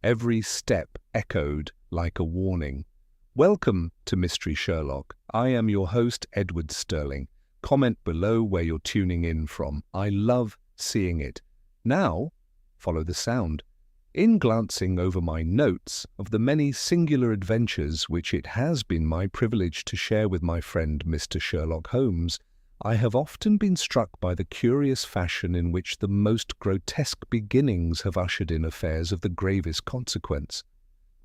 Every step echoed like a warning. Welcome to Mystery Sherlock. I am your host, Edward Sterling. Comment below where you're tuning in from. I love seeing it. Now, follow the sound. In glancing over my notes of the many singular adventures which it has been my privilege to share with my friend Mr. Sherlock Holmes, I have often been struck by the curious fashion in which the most grotesque beginnings have ushered in affairs of the gravest consequence.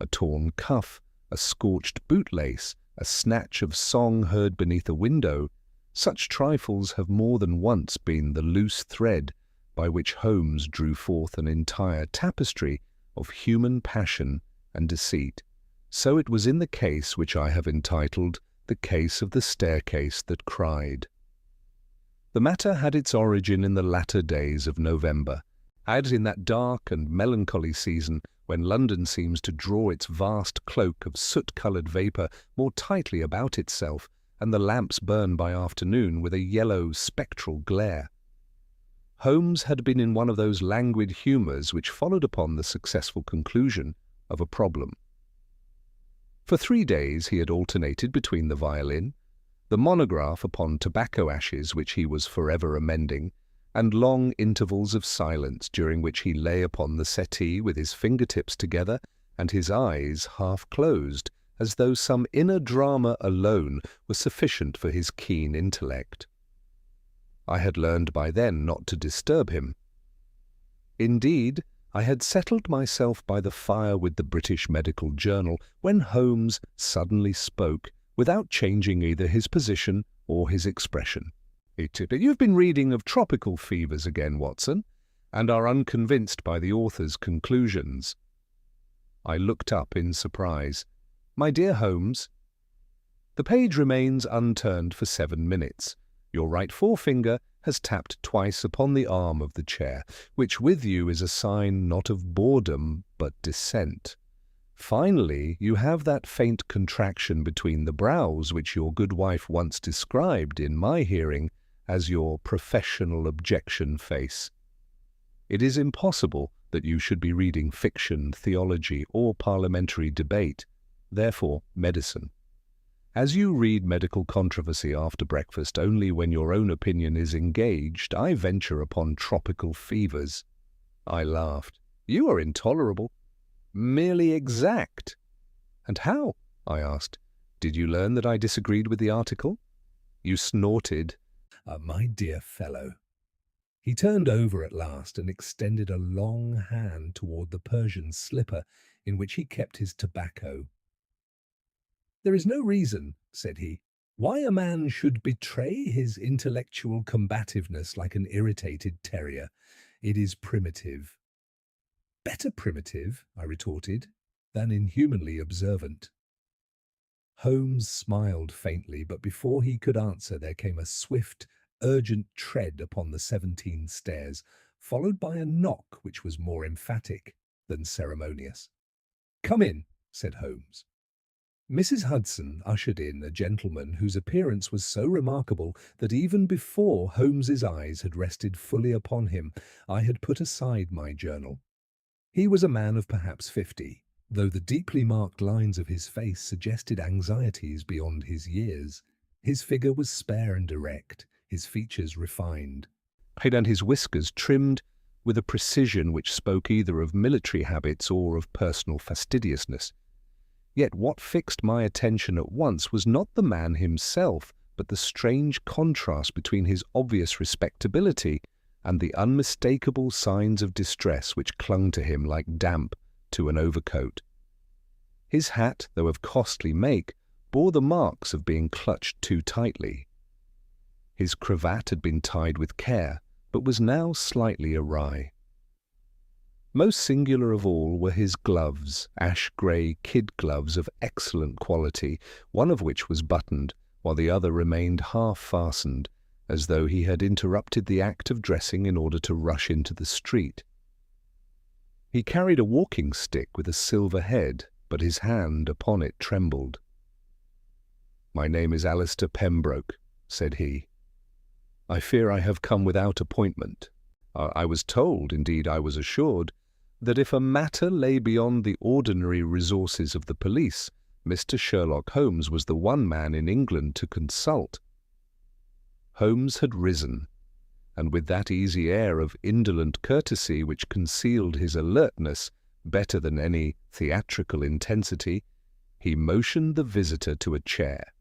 A torn cuff, a scorched bootlace, a snatch of song heard beneath a window, such trifles have more than once been the loose thread by which Holmes drew forth an entire tapestry of human passion and deceit. So it was in the case which I have entitled The Case of the Staircase That Cried. The matter had its origin in the latter days of November, as in that dark and melancholy season when London seems to draw its vast cloak of soot-coloured vapour more tightly about itself, and the lamps burn by afternoon with a yellow, spectral glare. Holmes had been in one of those languid humours which followed upon the successful conclusion of a problem. For 3 days he had alternated between the violin, the monograph upon tobacco ashes which he was forever amending, and long intervals of silence during which he lay upon the settee with his fingertips together and his eyes half closed, as though some inner drama alone was sufficient for his keen intellect. I had learned by then not to disturb him. Indeed, I had settled myself by the fire with the British Medical Journal when Holmes suddenly spoke, without changing either his position or his expression. "You've been reading of tropical fevers again, Watson, and are unconvinced by the author's conclusions." I looked up in surprise. "My dear Holmes, the page remains unturned for 7 minutes. Your right forefinger has tapped twice upon the arm of the chair, which with you is a sign not of boredom but dissent. Finally, you have that faint contraction between the brows which your good wife once described in my hearing as your professional objection face. It is impossible that you should be reading fiction, theology, or parliamentary debate, therefore medicine. As you read medical controversy after breakfast only when your own opinion is engaged, I venture upon tropical fevers." I laughed. "You are intolerable. Merely exact." "And how?" I asked. "Did you learn that I disagreed with the article?" You snorted. My dear fellow." He turned over at last and extended a long hand toward the Persian slipper in which he kept his tobacco. "There is no reason," said he, "why a man should betray his intellectual combativeness like an irritated terrier. It is primitive." "Better primitive," I retorted, "than inhumanly observant." Holmes smiled faintly, but before he could answer there came a swift, urgent tread upon the 17 stairs, followed by a knock which was more emphatic than ceremonious. "Come in," said Holmes. Mrs. Hudson ushered in a gentleman whose appearance was so remarkable that even before Holmes's eyes had rested fully upon him, I had put aside my journal. He was a man of perhaps 50, though the deeply marked lines of his face suggested anxieties beyond his years. His figure was spare and erect, his features refined, and his whiskers trimmed with a precision which spoke either of military habits or of personal fastidiousness. Yet what fixed my attention at once was not the man himself, but the strange contrast between his obvious respectability and the unmistakable signs of distress which clung to him like damp to an overcoat. His hat, though of costly make, bore the marks of being clutched too tightly. His cravat had been tied with care, but was now slightly awry. Most singular of all were his gloves, ash-grey kid gloves of excellent quality, one of which was buttoned, while the other remained half-fastened, as though he had interrupted the act of dressing in order to rush into the street. He carried a walking stick with a silver head, but his hand upon it trembled. "My name is Alistair Pembroke," said he. "I fear I have come without appointment. I was told, indeed I was assured, that if a matter lay beyond the ordinary resources of the police, Mr. Sherlock Holmes was the one man in England to consult. Holmes had risen, and with that easy air of indolent courtesy which concealed his alertness better than any theatrical intensity, he motioned the visitor to a chair.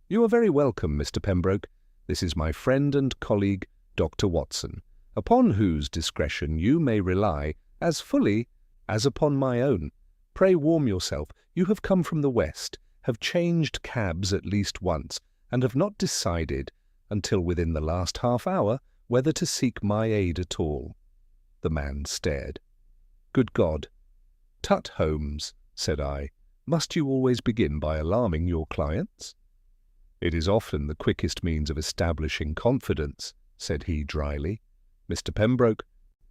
"You are very welcome, Mr. Pembroke. This is my friend and colleague, Dr. Watson, upon whose discretion you may rely as fully as upon my own. Pray warm yourself. You have come from the West, have changed cabs at least once, and have not decided, until within the last half-hour, whether to seek my aid at all." The man stared. "Good God! Tut, Holmes," said I, "must you always begin by alarming your clients?" "It is often the quickest means of establishing confidence," said he dryly. "Mr. Pembroke,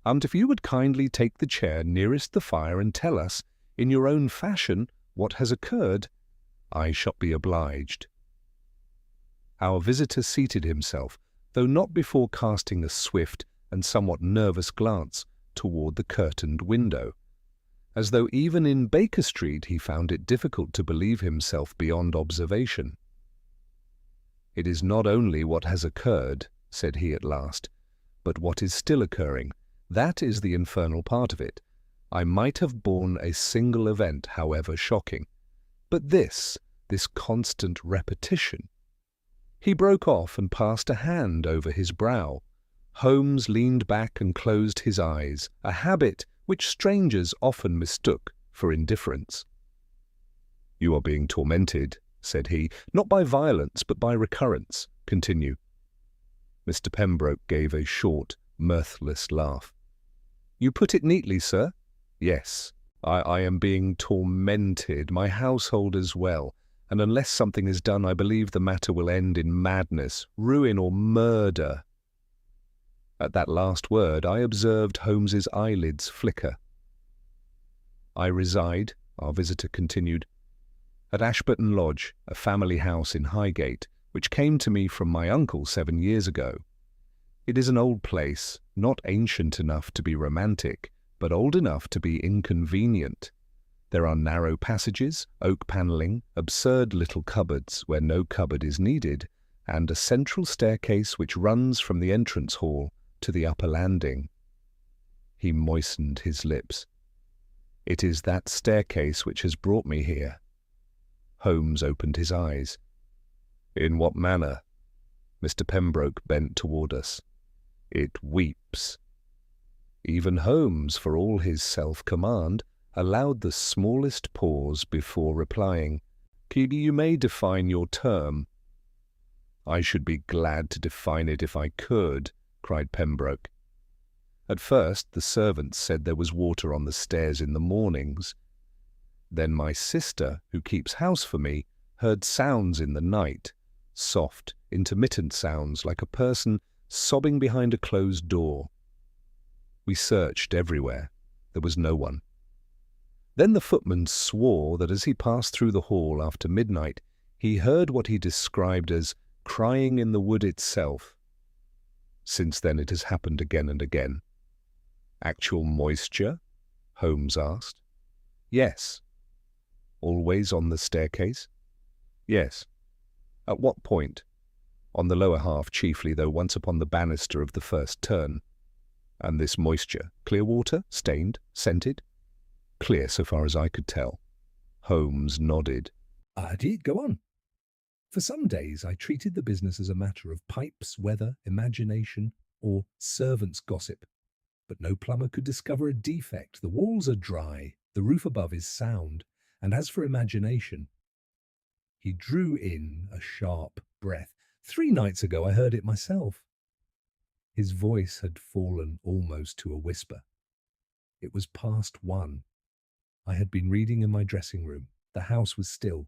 if you would kindly take the chair nearest the fire and tell us, in your own fashion, what has occurred, I shall be obliged." Our visitor seated himself, though not before casting a swift and somewhat nervous glance toward the curtained window, as though even in Baker Street he found it difficult to believe himself beyond observation. "It is not only what has occurred," said he at last, "but what is still occurring. That is the infernal part of it. I might have borne a single event, however shocking. But this constant repetition—" He broke off and passed a hand over his brow. Holmes leaned back and closed his eyes, a habit which strangers often mistook for indifference. "You are being tormented," said he, "not by violence, but by recurrence. Continue." Mr. Pembroke gave a short, mirthless laugh. "You put it neatly, sir. Yes, I am being tormented, my household as well, and unless something is done, I believe the matter will end in madness, ruin, or murder." At that last word, I observed Holmes's eyelids flicker. "I reside," our visitor continued, "at Ashburton Lodge, a family house in Highgate, which came to me from my uncle 7 years ago. It is an old place, not ancient enough to be romantic, but old enough to be inconvenient. There are narrow passages, oak panelling, absurd little cupboards where no cupboard is needed, and a central staircase which runs from the entrance hall to the upper landing." He moistened his lips. "It is that staircase which has brought me here." Holmes opened his eyes. "In what manner?" Mr. Pembroke bent toward us. "It weeps." Even Holmes, for all his self-command, allowed the smallest pause before replying. "You may define your term." "I should be glad to define it if I could," cried Pembroke. "At first the servants said there was water on the stairs in the mornings. Then my sister, who keeps house for me, heard sounds in the night, soft, intermittent sounds like a person sobbing behind a closed door. We searched everywhere. There was no one. Then the footman swore that as he passed through the hall after midnight, he heard what he described as crying in the wood itself. Since then it has happened again and again." "Actual moisture?" Holmes asked. "Yes." "Always on the staircase?" "Yes." "At what point?" "On the lower half chiefly, though once upon the banister of the first turn." "And this moisture, clear water, stained, scented?" "Clear so far as I could tell." Holmes nodded. Did go on. "For some days I treated the business as a matter of pipes, weather, imagination, or servants' gossip. But no plumber could discover a defect. The walls are dry, the roof above is sound, and as for imagination—" He drew in a sharp breath. "3 nights ago I heard it myself." His voice had fallen almost to a whisper. It was past 1. I had been reading in my dressing room. The house was still.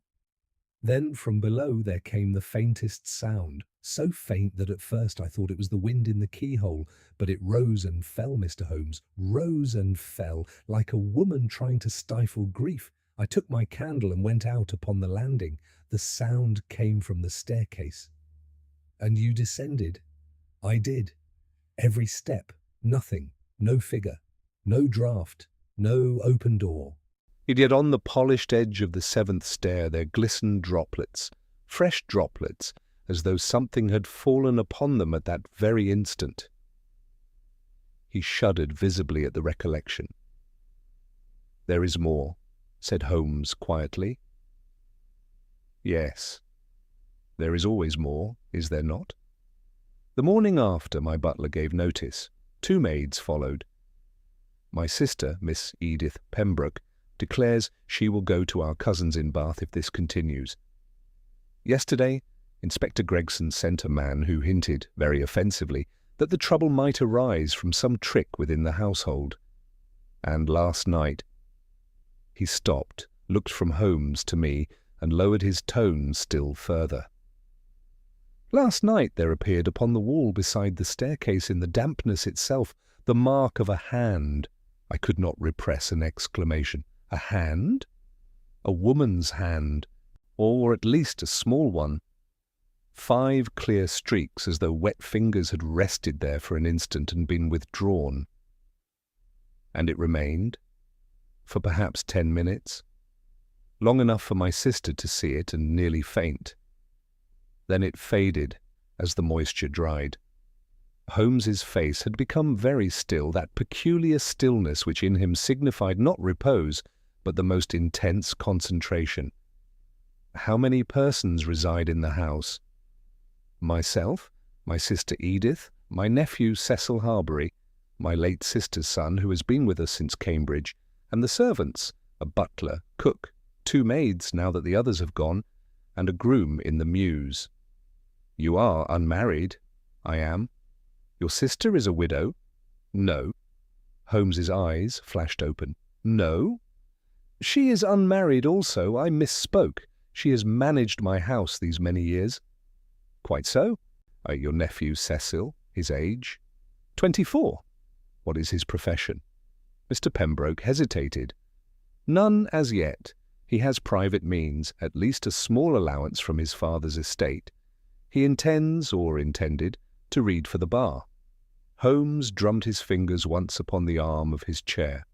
Then from below there came the faintest sound, so faint that at first I thought it was the wind in the keyhole, but it rose and fell, Mr. Holmes, rose and fell, like a woman trying to stifle grief. I took my candle and went out upon the landing. The sound came from the staircase." "And you descended?" "I did. Every step, nothing, no figure, no draught. No open door. Yet on the polished edge of the seventh stair there glistened droplets, fresh droplets, as though something had fallen upon them at that very instant. He shuddered visibly at the recollection. "There is more," said Holmes quietly. "Yes, there is always more, is there not?" The morning after, my butler gave notice. 2 maids followed. My sister, Miss Edith Pembroke, declares she will go to our cousins in Bath if this continues. Yesterday, Inspector Gregson sent a man who hinted, very offensively, that the trouble might arise from some trick within the household. And last night, he stopped, looked from Holmes to me, and lowered his tone still further. Last night there appeared upon the wall beside the staircase in the dampness itself the mark of a hand. I could not repress an exclamation. A hand? A woman's hand, or at least a small one. 5 clear streaks, as though wet fingers had rested there for an instant and been withdrawn. And it remained, for perhaps 10 minutes, long enough for my sister to see it and nearly faint. Then it faded as the moisture dried. Holmes's face had become very still, that peculiar stillness which in him signified not repose, but the most intense concentration. How many persons reside in the house? Myself, my sister Edith, my nephew Cecil Harbury, my late sister's son, who has been with us since Cambridge, and the servants, a butler, cook, 2 maids now that the others have gone, and a groom in the mews. You are unmarried? I am. Your sister is a widow? No. Holmes's eyes flashed open. No? She is unmarried also. I misspoke. She has managed my house these many years. Quite so. Your nephew Cecil, his age? 24. What is his profession? Mr. Pembroke hesitated. None as yet. He has private means, at least a small allowance from his father's estate. He intends, or intended, to read for the bar. Holmes drummed his fingers once upon the arm of his chair.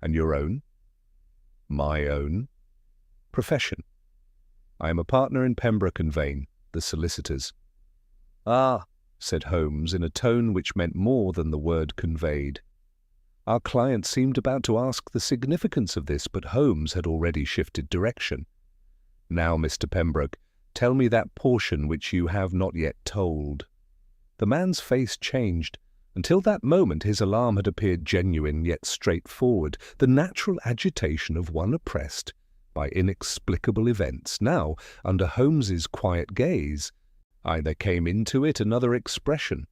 And your own? My own? Profession? I am a partner in Pembroke and Vane, the solicitors. Ah, said Holmes in a tone which meant more than the word conveyed. Our client seemed about to ask the significance of this, but Holmes had already shifted direction. Now, Mr. Pembroke, tell me that portion which you have not yet told. The man's face changed. Until that moment his alarm had appeared genuine yet straightforward, the natural agitation of one oppressed by inexplicable events. Now, under Holmes's quiet gaze, there came into it another expression,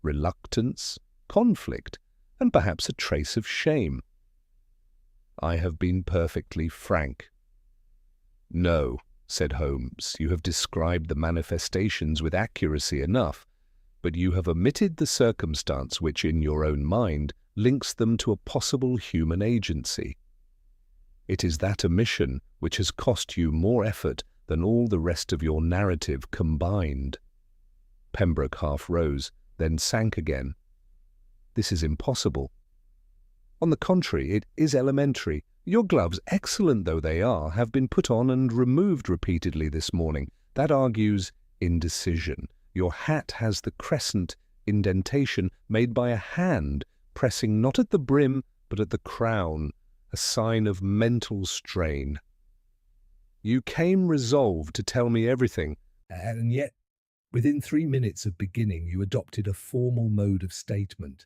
reluctance, conflict, and perhaps a trace of shame. I have been perfectly frank. No, said Holmes, you have described the manifestations with accuracy enough, but you have omitted the circumstance which, in your own mind, links them to a possible human agency. It is that omission which has cost you more effort than all the rest of your narrative combined. Pembroke half rose, then sank again. This is impossible. On the contrary, it is elementary. Your gloves, excellent though they are, have been put on and removed repeatedly this morning. That argues indecision. Your hat has the crescent indentation made by a hand pressing not at the brim but at the crown, a sign of mental strain. You came resolved to tell me everything. And yet, within 3 minutes of beginning, you adopted a formal mode of statement.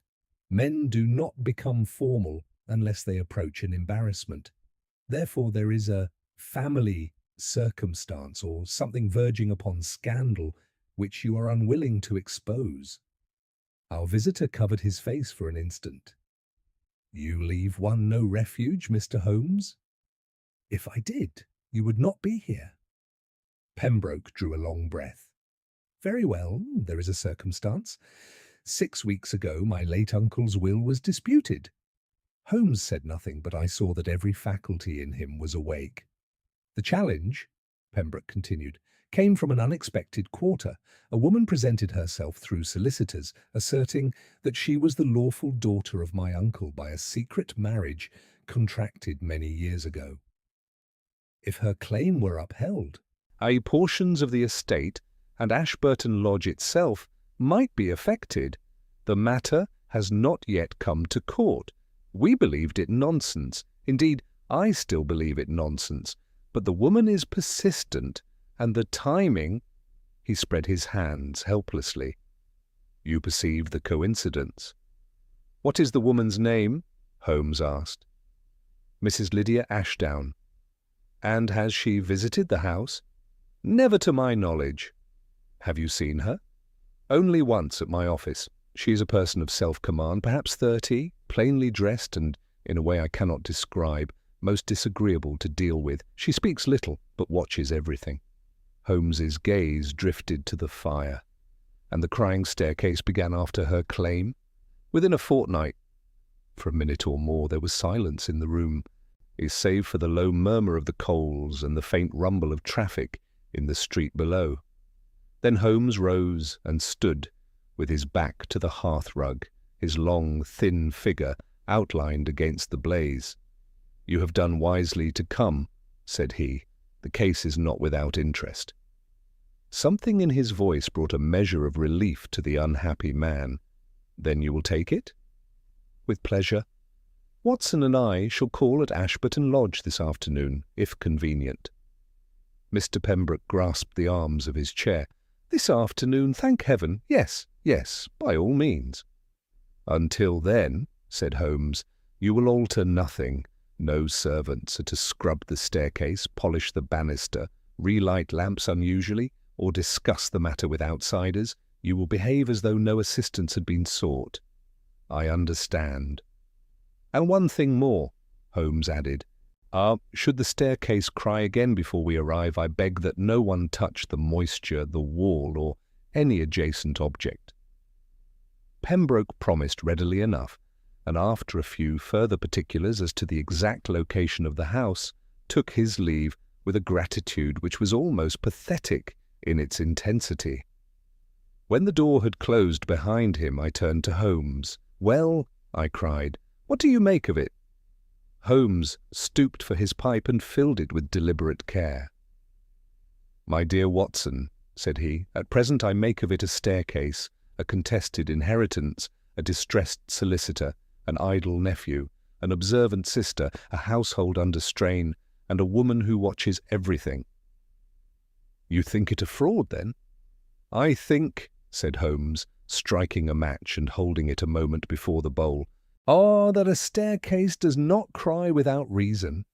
Men do not become formal unless they approach an embarrassment. Therefore, there is a family circumstance or something verging upon scandal which you are unwilling to expose. Our visitor covered his face for an instant. You leave one no refuge, Mr. Holmes? If I did, you would not be here. Pembroke drew a long breath. Very well, there is a circumstance. 6 weeks ago, my late uncle's will was disputed. Holmes said nothing, but I saw that every faculty in him was awake. The challenge, Pembroke continued, came from an unexpected quarter. A woman presented herself through solicitors, asserting that she was the lawful daughter of my uncle by a secret marriage contracted many years ago. If her claim were upheld, i.e. portions of the estate and Ashburton Lodge itself might be affected. The matter has not yet come to court. We believed it nonsense. Indeed, I still believe it nonsense. But the woman is persistent, and the timing— He spread his hands helplessly. You perceive the coincidence. What is the woman's name? Holmes asked. Mrs. Lydia Ashdown. And has she visited the house? Never to my knowledge. Have you seen her? Only once at my office. She is a person of self-command, perhaps 30, plainly dressed and, in a way I cannot describe, most disagreeable to deal with. She speaks little, but watches everything. Holmes's gaze drifted to the fire, and the crying staircase began after her claim. Within a fortnight. For a minute or more there was silence in the room, save for the low murmur of the coals and the faint rumble of traffic in the street below. Then Holmes rose and stood, with his back to the hearthrug, his long, thin figure outlined against the blaze. You have done wisely to come, said he. The case is not without interest. Something in his voice brought a measure of relief to the unhappy man. Then you will take it? With pleasure. Watson and I shall call at Ashburton Lodge this afternoon, if convenient. Mr. Pembroke grasped the arms of his chair. This afternoon, thank heaven. Yes, by all means. Until then, said Holmes, you will alter nothing. No servants are to scrub the staircase, polish the banister, relight lamps unusually, or discuss the matter with outsiders. You will behave as though no assistance had been sought. I understand. And one thing more, Holmes added. Should the staircase cry again before we arrive, I beg that no one touch the moisture, the wall, or any adjacent object. Pembroke promised readily enough, and after a few further particulars as to the exact location of the house, took his leave with a gratitude which was almost pathetic in its intensity. When the door had closed behind him, I turned to Holmes. Well, I cried, what do you make of it? Holmes stooped for his pipe and filled it with deliberate care. My dear Watson, said he, at present I make of it a staircase, a contested inheritance, a distressed solicitor, an idle nephew, an observant sister, a household under strain, and a woman who watches everything. You think it a fraud, then? I think, said Holmes, striking a match and holding it a moment before the bowl, that a staircase does not cry without reason.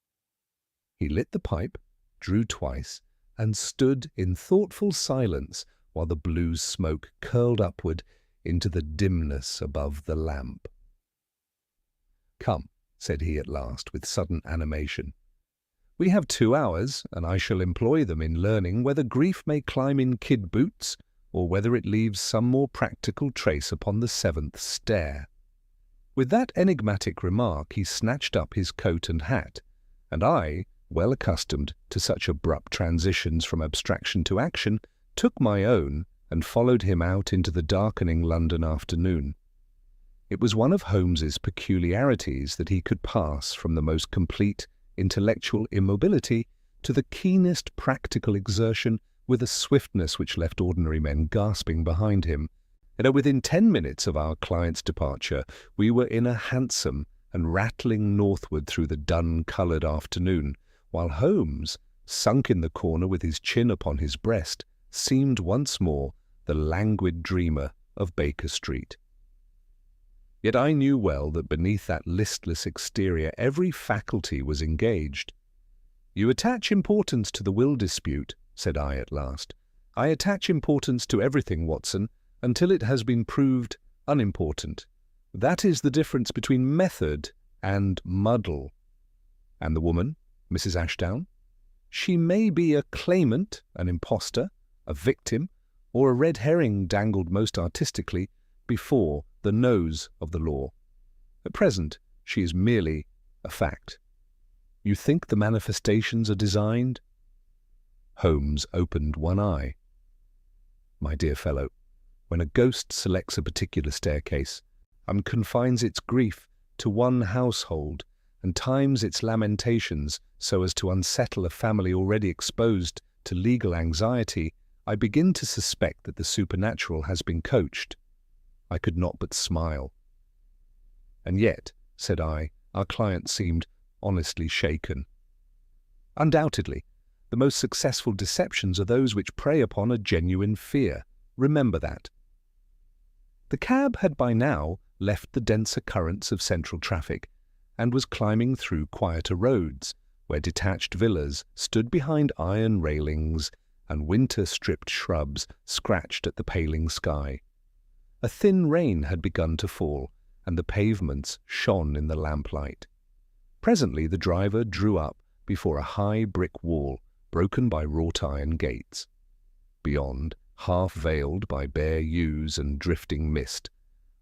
He lit the pipe, drew twice, and stood in thoughtful silence while the blue smoke curled upward into the dimness above the lamp. Come, said he at last, with sudden animation. We have 2 hours, and I shall employ them in learning whether grief may climb in kid boots, or whether it leaves some more practical trace upon the 7th stair. With that enigmatic remark he snatched up his coat and hat, and I, well accustomed to such abrupt transitions from abstraction to action, took my own and followed him out into the darkening London afternoon. It was one of Holmes's peculiarities that he could pass from the most complete intellectual immobility to the keenest practical exertion with a swiftness which left ordinary men gasping behind him. And within 10 minutes of our client's departure, we were in a hansom and rattling northward through the dun-coloured afternoon, while Holmes, sunk in the corner with his chin upon his breast, seemed once more the languid dreamer of Baker Street. Yet I knew well that beneath that listless exterior every faculty was engaged. You attach importance to the will dispute, said I at last. I attach importance to everything, Watson, until it has been proved unimportant. That is the difference between method and muddle. And the woman, Mrs. Ashdown? She may be a claimant, an impostor, a victim, or a red herring dangled most artistically before the nose of the law. At present, she is merely a fact. You think the manifestations are designed? Holmes opened one eye. My dear fellow, when a ghost selects a particular staircase and confines its grief to one household and times its lamentations so as to unsettle a family already exposed to legal anxiety, I begin to suspect that the supernatural has been coached. I could not but smile. And yet, said I, our client seemed honestly shaken. Undoubtedly, the most successful deceptions are those which prey upon a genuine fear. Remember that. The cab had by now left the denser currents of central traffic and was climbing through quieter roads, where detached villas stood behind iron railings and winter-stripped shrubs scratched at the paling sky. A thin rain had begun to fall, and the pavements shone in the lamplight. Presently the driver drew up before a high brick wall broken by wrought-iron gates. Beyond, half-veiled by bare yews and drifting mist,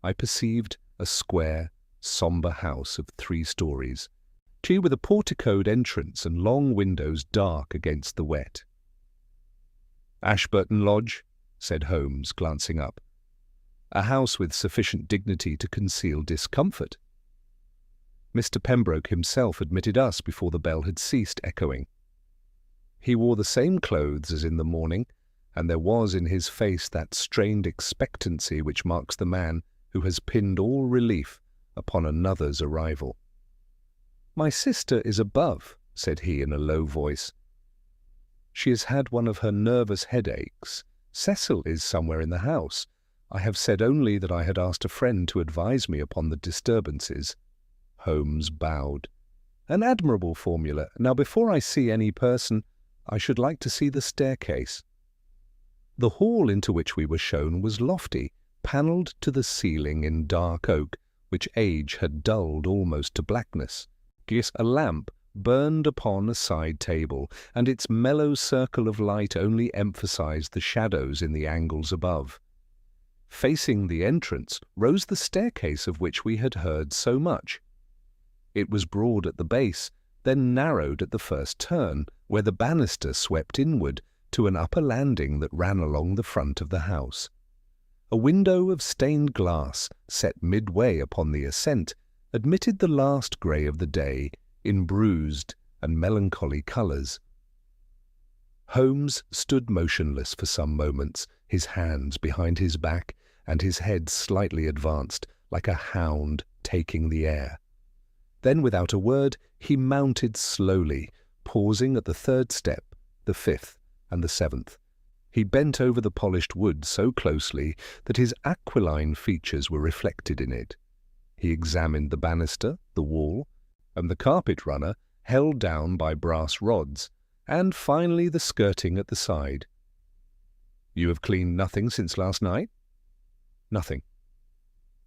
I perceived a square, sombre house of 3 stories, each with a porticoed entrance and long windows dark against the wet. "Ashburton Lodge," said Holmes, glancing up. "A house with sufficient dignity to conceal discomfort." Mr. Pembroke himself admitted us before the bell had ceased echoing. He wore the same clothes as in the morning, and there was in his face that strained expectancy which marks the man who has pinned all relief upon another's arrival. "My sister is above," said he in a low voice. "She has had one of her nervous headaches. Cecil is somewhere in the house. I have said only that I had asked a friend to advise me upon the disturbances." Holmes bowed. "An admirable formula. Now, before I see any person, I should like to see the staircase." The hall into which we were shown was lofty, panelled to the ceiling in dark oak, which age had dulled almost to blackness. A lamp burned upon a side table, and its mellow circle of light only emphasized the shadows in the angles above. Facing the entrance rose the staircase of which we had heard so much. It was broad at the base, then narrowed at the first turn, where the banister swept inward to an upper landing that ran along the front of the house. A window of stained glass, set midway upon the ascent, admitted the last grey of the day in bruised and melancholy colours. Holmes stood motionless for some moments, his hands behind his back and his head slightly advanced, like a hound taking the air. Then, without a word, he mounted slowly, pausing at the 3rd step, the 5th, and the 7th. He bent over the polished wood so closely that his aquiline features were reflected in it. He examined the banister, the wall, and the carpet-runner held down by brass rods, and finally the skirting at the side. "You have cleaned nothing since last night?" "Nothing."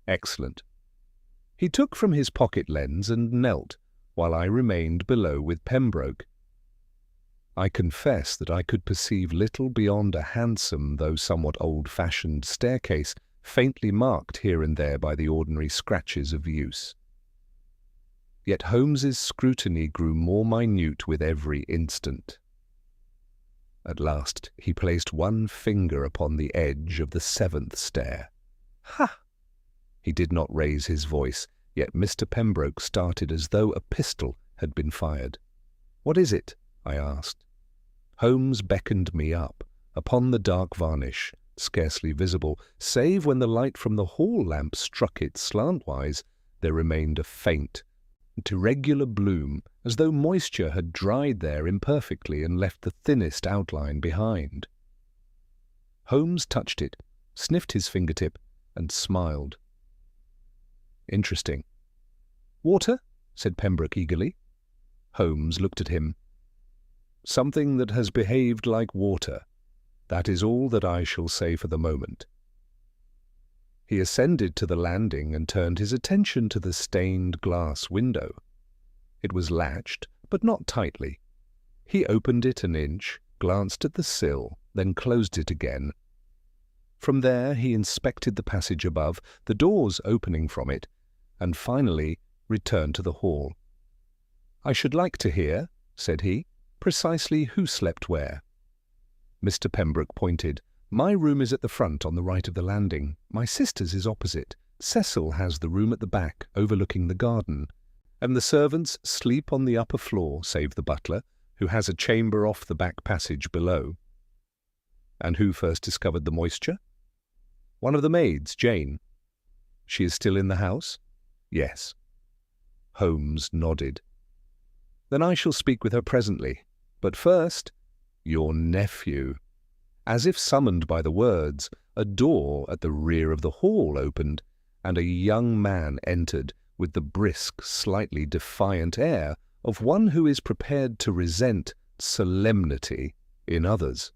"Excellent." He took from his pocket lens and knelt, while I remained below with Pembroke. I confess that I could perceive little beyond a handsome, though somewhat old-fashioned staircase, faintly marked here and there by the ordinary scratches of use. Yet Holmes's scrutiny grew more minute with every instant. At last he placed one finger upon the edge of the 7th stair. "Ha!" He did not raise his voice, yet Mr. Pembroke started as though a pistol had been fired. "What is it?" I asked. Holmes beckoned me up, upon the dark varnish, scarcely visible, save when the light from the hall lamp struck it slantwise, there remained a faint, irregular bloom, as though moisture had dried there imperfectly and left the thinnest outline behind. Holmes touched it, sniffed his fingertip, and smiled. "Interesting." "Water?" said Pembroke eagerly. Holmes looked at him. "Something that has behaved like water. That is all that I shall say for the moment." He ascended to the landing and turned his attention to the stained glass window. It was latched, but not tightly. He opened it an inch, glanced at the sill, then closed it again. From there he inspected the passage above, the doors opening from it, and finally returned to the hall. "I should like to hear," said he, "precisely who slept where." Mr. Pembroke pointed. "My room is at the front on the right of the landing. My sister's is opposite. Cecil has the room at the back, overlooking the garden. And the servants sleep on the upper floor, save the butler, who has a chamber off the back passage below." "And who first discovered the moisture?" "One of the maids, Jane." "She is still in the house?" "Yes." Holmes nodded. "Then I shall speak with her presently. But first, your nephew." As if summoned by the words, a door at the rear of the hall opened, and a young man entered with the brisk, slightly defiant air of one who is prepared to resent solemnity in others.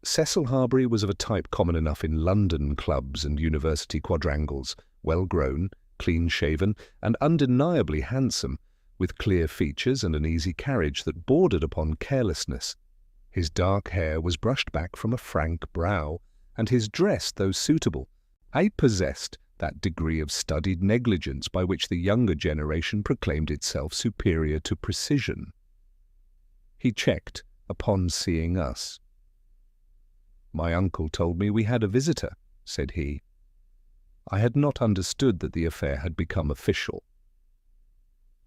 Cecil Harbury was of a type common enough in London clubs and university quadrangles, well-grown, clean-shaven, and undeniably handsome, with clear features and an easy carriage that bordered upon carelessness. His dark hair was brushed back from a frank brow, and his dress, though suitable, possessed that degree of studied negligence by which the younger generation proclaimed itself superior to precision. He checked upon seeing us. "My uncle told me we had a visitor," said he. I had not understood that the affair had become official.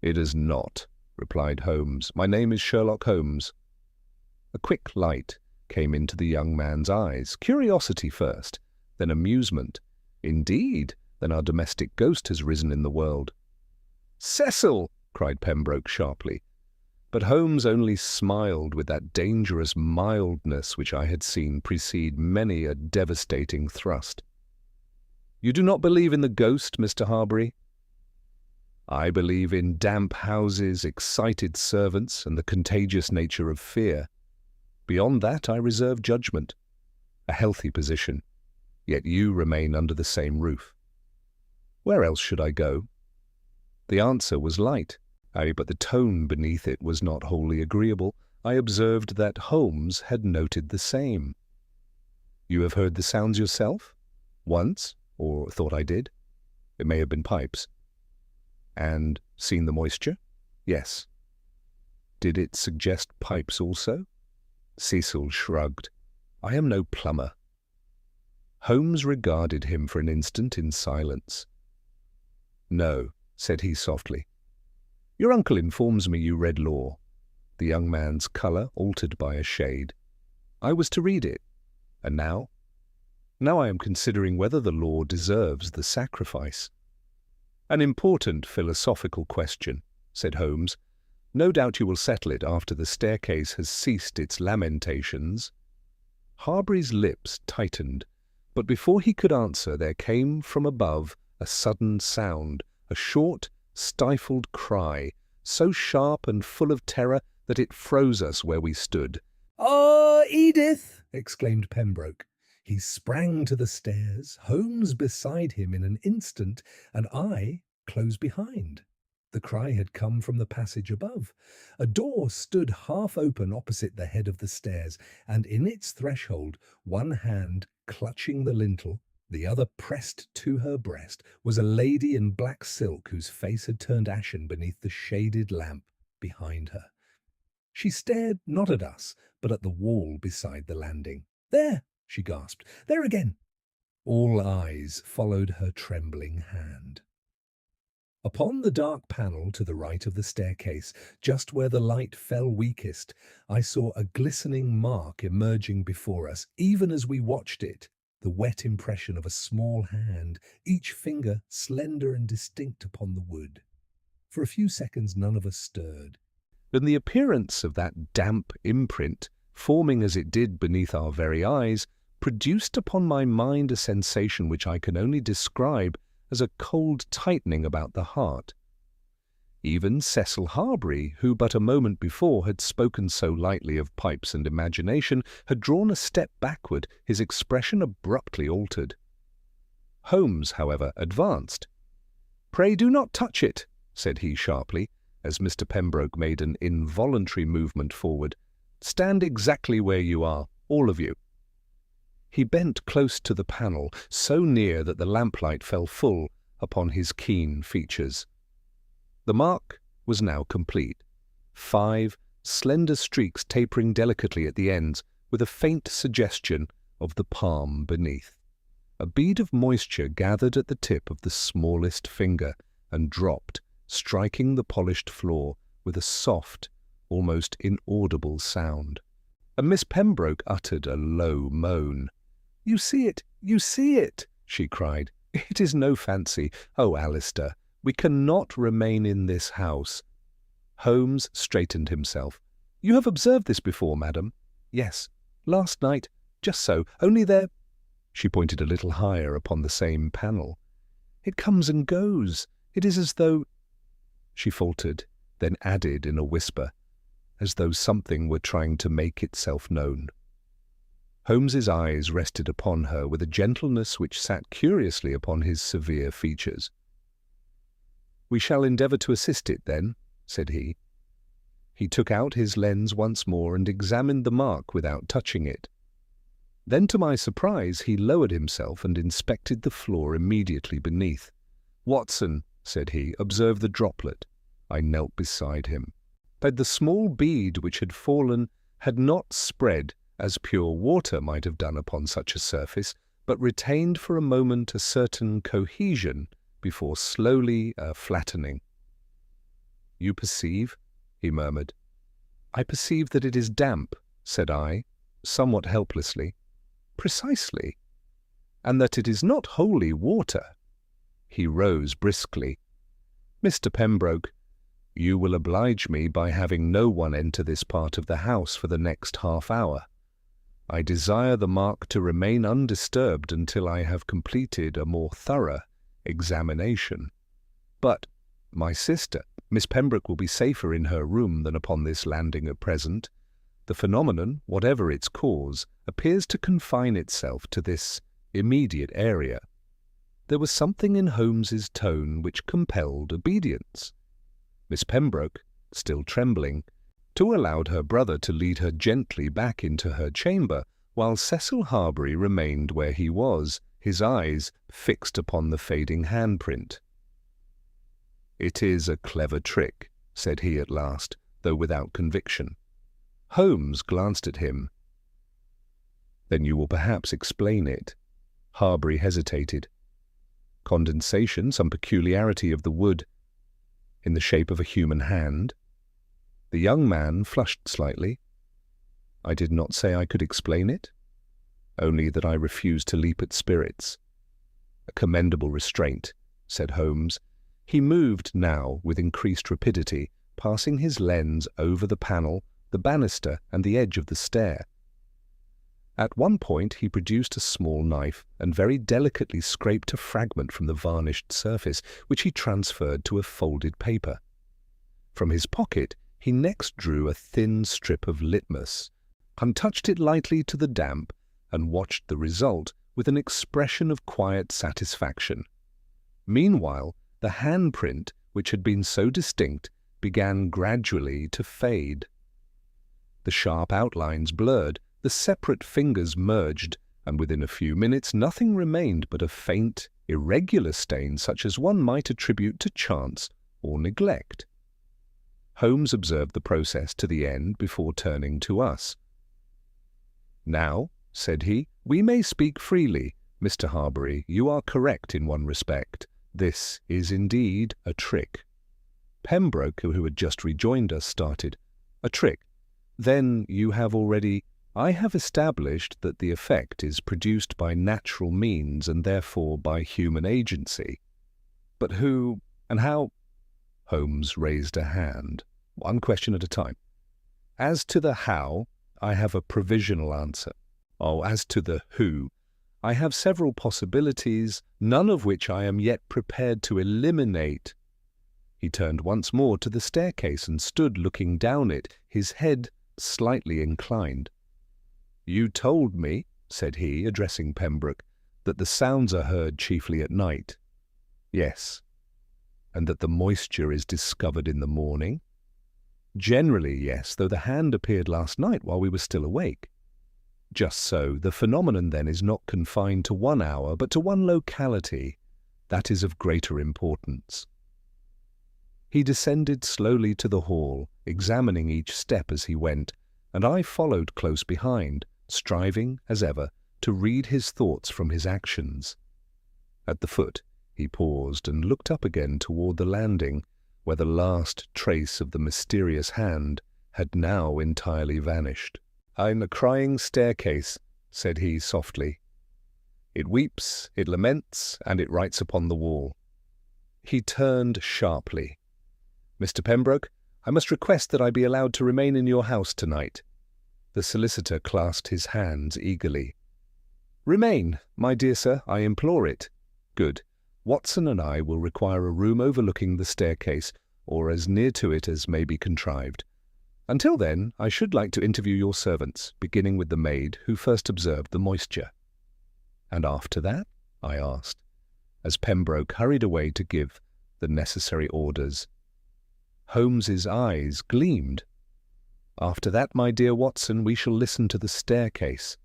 "It is not," replied Holmes. "My name is Sherlock Holmes." A quick light came into the young man's eyes. Curiosity first, then amusement. "Indeed, then our domestic ghost has risen in the world." "Cecil!" cried Pembroke sharply. But Holmes only smiled with that dangerous mildness which I had seen precede many a devastating thrust. "You do not believe in the ghost, Mr. Harbury?" "I believe in damp houses, excited servants, and the contagious nature of fear. Beyond that I reserve judgment. A healthy position. Yet you remain under the same roof. Where else should I go?" The answer was light, but the tone beneath it was not wholly agreeable. I observed that Holmes had noted the same. "You have heard the sounds yourself?" "Once, or thought I did. It may have been pipes." "And seen the moisture?" "Yes." "Did it suggest pipes also?" Cecil shrugged. "I am no plumber." Holmes regarded him for an instant in silence. "No," said he softly. "Your uncle informs me you read law." The young man's colour altered by a shade. "I was to read it. And now?" "Now I am considering whether the law deserves the sacrifice." "An important philosophical question," said Holmes. "No doubt you will settle it after the staircase has ceased its lamentations." Harbury's lips tightened, but before he could answer there came from above a sudden sound, a short, stifled cry, so sharp and full of terror that it froze us where we stood. "Ah, Edith!" exclaimed Pembroke. He sprang to the stairs, Holmes beside him in an instant, and I close behind. The cry had come from the passage above. A door stood half open opposite the head of the stairs, and in its threshold, one hand clutching the lintel, the other pressed to her breast, was a lady in black silk whose face had turned ashen beneath the shaded lamp behind her. She stared not at us, but at the wall beside the landing. "There!" she gasped. "There again!" All eyes followed her trembling hand. Upon the dark panel to the right of the staircase, just where the light fell weakest, I saw a glistening mark emerging before us, even as we watched it, the wet impression of a small hand, each finger slender and distinct upon the wood. For a few seconds none of us stirred. Then the appearance of that damp imprint, forming as it did beneath our very eyes, produced upon my mind a sensation which I can only describe as a cold tightening about the heart. Even Cecil Harbury, who but a moment before had spoken so lightly of pipes and imagination, had drawn a step backward, his expression abruptly altered. Holmes, however, advanced. "Pray do not touch it," said he sharply, as Mr. Pembroke made an involuntary movement forward. "Stand exactly where you are, all of you." He bent close to the panel, so near that the lamplight fell full upon his keen features. The mark was now complete. 5 slender streaks tapering delicately at the ends, with a faint suggestion of the palm beneath. A bead of moisture gathered at the tip of the smallest finger and dropped, striking the polished floor with a soft, almost inaudible sound. And Miss Pembroke uttered a low moan. "You see it! You see it!" she cried. "It is no fancy. Oh, Alistair, we cannot remain in this house." Holmes straightened himself. "You have observed this before, madam?" "Yes. Last night. Just so. Only there—" She pointed a little higher upon the same panel. "It comes and goes. It is as though—" She faltered, then added in a whisper, as though something were trying to make itself known. Holmes's eyes rested upon her with a gentleness which sat curiously upon his severe features. "We shall endeavour to assist it, then," said he. He took out his lens once more and examined the mark without touching it. Then, to my surprise, he lowered himself and inspected the floor immediately beneath. "Watson," said he, "observe the droplet." I knelt beside him. But the small bead which had fallen had not spread as pure water might have done upon such a surface, but retained for a moment a certain cohesion before slowly flattening. "You perceive?" he murmured. "I perceive that it is damp," said I, somewhat helplessly. "Precisely. And that it is not wholly water." He rose briskly. "Mr. Pembroke, you will oblige me by having no one enter this part of the house for the next half-hour. I desire the mark to remain undisturbed until I have completed a more thorough examination. But my sister, Miss Pembroke, will be safer in her room than upon this landing at present. The phenomenon, whatever its cause, appears to confine itself to this immediate area." There was something in Holmes's tone which compelled obedience. Miss Pembroke, still trembling, allowed her brother to lead her gently back into her chamber, while Cecil Harbury remained where he was, his eyes fixed upon the fading handprint. "It is a clever trick," said he at last, though without conviction. Holmes glanced at him. "Then you will perhaps explain it." Harbury hesitated. "Condensation, some peculiarity of the wood, in the shape of a human hand." The young man flushed slightly. "I did not say I could explain it, only that I refuse to leap at spirits." "A commendable restraint," said Holmes. He moved now with increased rapidity, passing his lens over the panel, the banister, and the edge of the stair. At one point he produced a small knife and very delicately scraped a fragment from the varnished surface, which he transferred to a folded paper. From his pocket he next drew a thin strip of litmus, untouched it lightly to the damp, and watched the result with an expression of quiet satisfaction. Meanwhile, the handprint, which had been so distinct, began gradually to fade. The sharp outlines blurred, the separate fingers merged, and within a few minutes nothing remained but a faint, irregular stain such as one might attribute to chance or neglect. Holmes observed the process to the end before turning to us. "Now," said he, "we may speak freely. Mr. Harbury, you are correct in one respect. This is indeed a trick." Pembroke, who had just rejoined us, started. "A trick? Then you have already—" "I have established that the effect is produced by natural means and therefore by human agency. But who and how—" Holmes raised a hand. "One question at a time. As to the how, I have a provisional answer. Oh, as to the who, I have several possibilities, none of which I am yet prepared to eliminate." He turned once more to the staircase and stood looking down it, his head slightly inclined. "You told me," said he, addressing Pembroke, "that the sounds are heard chiefly at night." "Yes." "And that the moisture is discovered in the morning?" "Generally, yes, though the hand appeared last night while we were still awake." "Just so. The phenomenon, then, is not confined to 1 hour, but to one locality. That is of greater importance." He descended slowly to the hall, examining each step as he went, and I followed close behind, striving, as ever, to read his thoughts from his actions. At the foot, he paused and looked up again toward the landing, where the last trace of the mysterious hand had now entirely vanished. "I'm a crying staircase," said he softly. "It weeps, it laments, and it writes upon the wall." He turned sharply. "Mr. Pembroke, I must request that I be allowed to remain in your house tonight." The solicitor clasped his hands eagerly. "Remain, my dear sir, I implore it." "Good. Watson and I will require a room overlooking the staircase, or as near to it as may be contrived. Until then, I should like to interview your servants, beginning with the maid who first observed the moisture." "And after that?" I asked, as Pembroke hurried away to give the necessary orders. Holmes's eyes gleamed. "After that, my dear Watson, we shall listen to the staircase."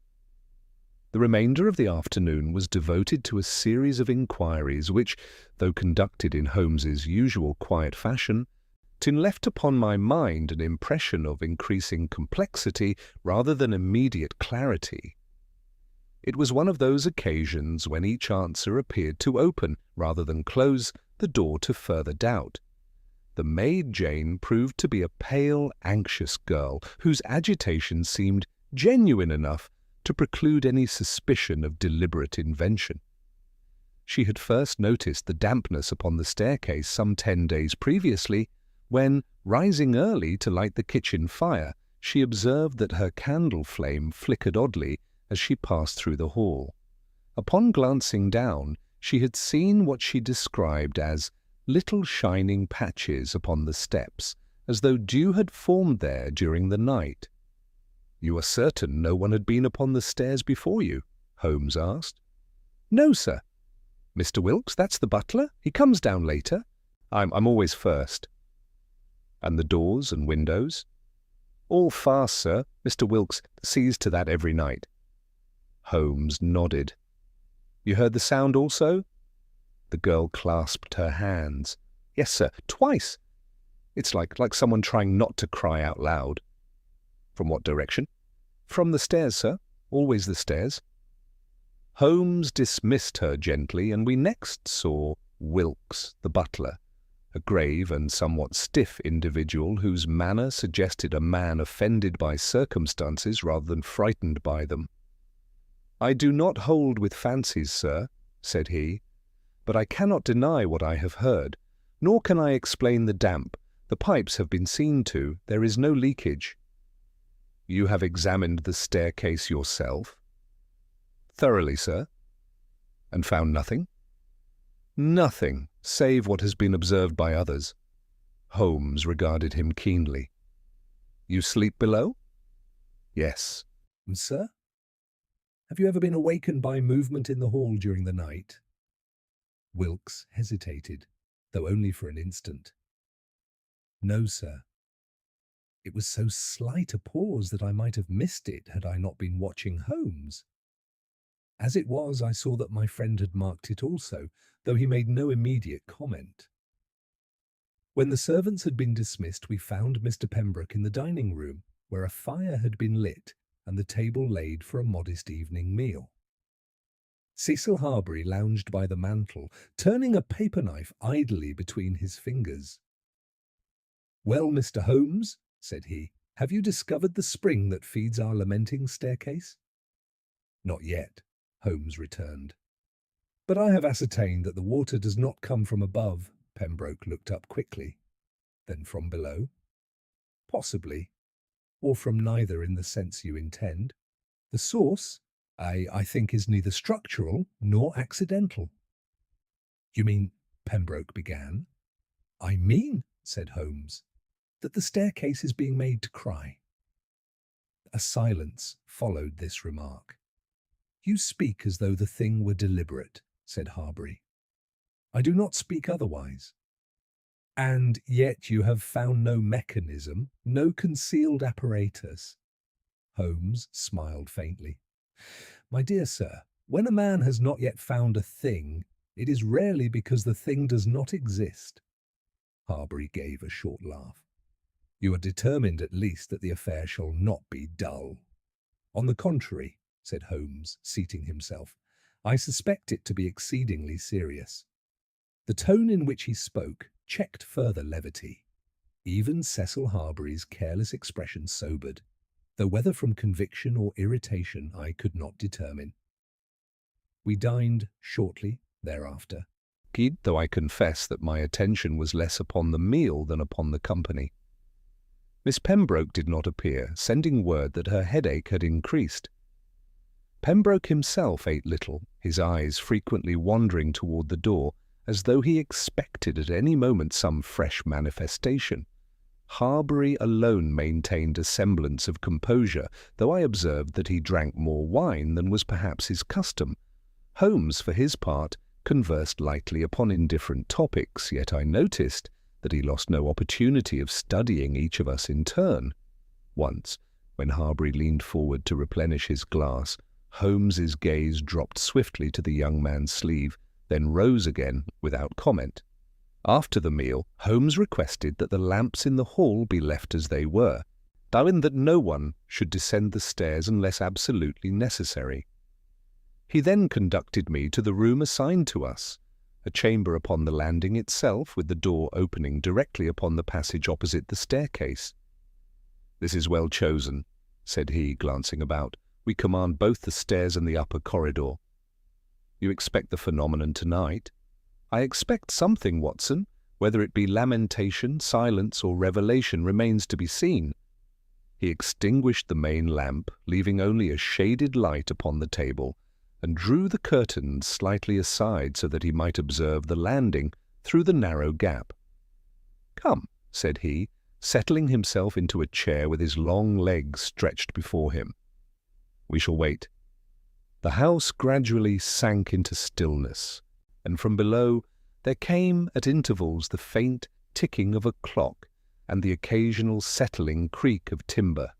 The remainder of the afternoon was devoted to a series of inquiries which, though conducted in Holmes's usual quiet fashion, left upon my mind an impression of increasing complexity rather than immediate clarity. It was one of those occasions when each answer appeared to open, rather than close, the door to further doubt. The maid Jane proved to be a pale, anxious girl, whose agitation seemed genuine enough to preclude any suspicion of deliberate invention. She had first noticed the dampness upon the staircase some 10 days previously, when, rising early to light the kitchen fire, she observed that her candle flame flickered oddly as she passed through the hall. Upon glancing down, she had seen what she described as little shining patches upon the steps, as though dew had formed there during the night. "You are certain no one had been upon the stairs before you?" Holmes asked. "No, sir." "Mr. Wilkes, that's the butler. He comes down later." I'm always first." "And the doors and windows?" "All fast, sir. Mr. Wilkes sees to that every night." Holmes nodded. "You heard the sound also?" The girl clasped her hands. "Yes, sir, twice. It's like someone trying not to cry out loud." "From what direction?" "From the stairs, sir. Always the stairs." Holmes dismissed her gently, and we next saw Wilkes, the butler, a grave and somewhat stiff individual whose manner suggested a man offended by circumstances rather than frightened by them. "I do not hold with fancies, sir," said he, "but I cannot deny what I have heard, nor can I explain the damp. The pipes have been seen to. There is no leakage." "You have examined the staircase yourself?" "Thoroughly, sir." "And found nothing?" "Nothing, save what has been observed by others." Holmes regarded him keenly. "You sleep below?" "Yes." "Sir? Have you ever been awakened by movement in the hall during the night?" Wilkes hesitated, though only for an instant. "No, sir." It was so slight a pause that I might have missed it had I not been watching Holmes. As it was, I saw that my friend had marked it also, though he made no immediate comment. When the servants had been dismissed, we found Mr. Pembroke in the dining room, where a fire had been lit and the table laid for a modest evening meal. Cecil Harbury lounged by the mantel, turning a paper knife idly between his fingers. "Well, Mr. Holmes," said he, "have you discovered the spring that feeds our lamenting staircase?" "Not yet," Holmes returned. "But I have ascertained that the water does not come from above." Pembroke looked up quickly. "Then from below?" "Possibly, or from neither in the sense you intend. The source, I think, is neither structural nor accidental." "You mean," Pembroke began. "I mean," said Holmes, "that the staircase is being made to cry." A silence followed this remark. "You speak as though the thing were deliberate," said Harbury. "I do not speak otherwise." "And yet you have found no mechanism, no concealed apparatus." Holmes smiled faintly. "My dear sir, when a man has not yet found a thing, it is rarely because the thing does not exist." Harbury gave a short laugh. "You are determined at least that the affair shall not be dull." On the contrary, said Holmes, seating himself, I suspect it to be exceedingly serious. The tone in which he spoke checked further levity. Even Cecil Harbury's careless expression sobered, though whether from conviction or irritation I could not determine. We dined shortly thereafter, Though I confess that my attention was less upon the meal than upon the company. Miss Pembroke did not appear, sending word that her headache had increased. Pembroke himself ate little, his eyes frequently wandering toward the door, as though he expected at any moment some fresh manifestation. Harbury alone maintained a semblance of composure, though I observed that he drank more wine than was perhaps his custom. Holmes, for his part, conversed lightly upon indifferent topics, yet I noticed that he lost no opportunity of studying each of us in turn. Once, when Harbury leaned forward to replenish his glass, Holmes's gaze dropped swiftly to the young man's sleeve, then rose again without comment. After the meal, Holmes requested that the lamps in the hall be left as they were, vowing that no one should descend the stairs unless absolutely necessary. He then conducted me to the room assigned to us, a chamber upon the landing itself, with the door opening directly upon the passage opposite the staircase. "This is well chosen," said he, glancing about. "We command both the stairs and the upper corridor. You expect the phenomenon tonight?" "I expect something, Watson. Whether it be lamentation, silence, or revelation remains to be seen." He extinguished the main lamp, leaving only a shaded light upon the table, and drew the curtains slightly aside so that he might observe the landing through the narrow gap. "Come," said he, settling himself into a chair with his long legs stretched before him. "We shall wait." The house gradually sank into stillness, and from below there came at intervals the faint ticking of a clock and the occasional settling creak of timber.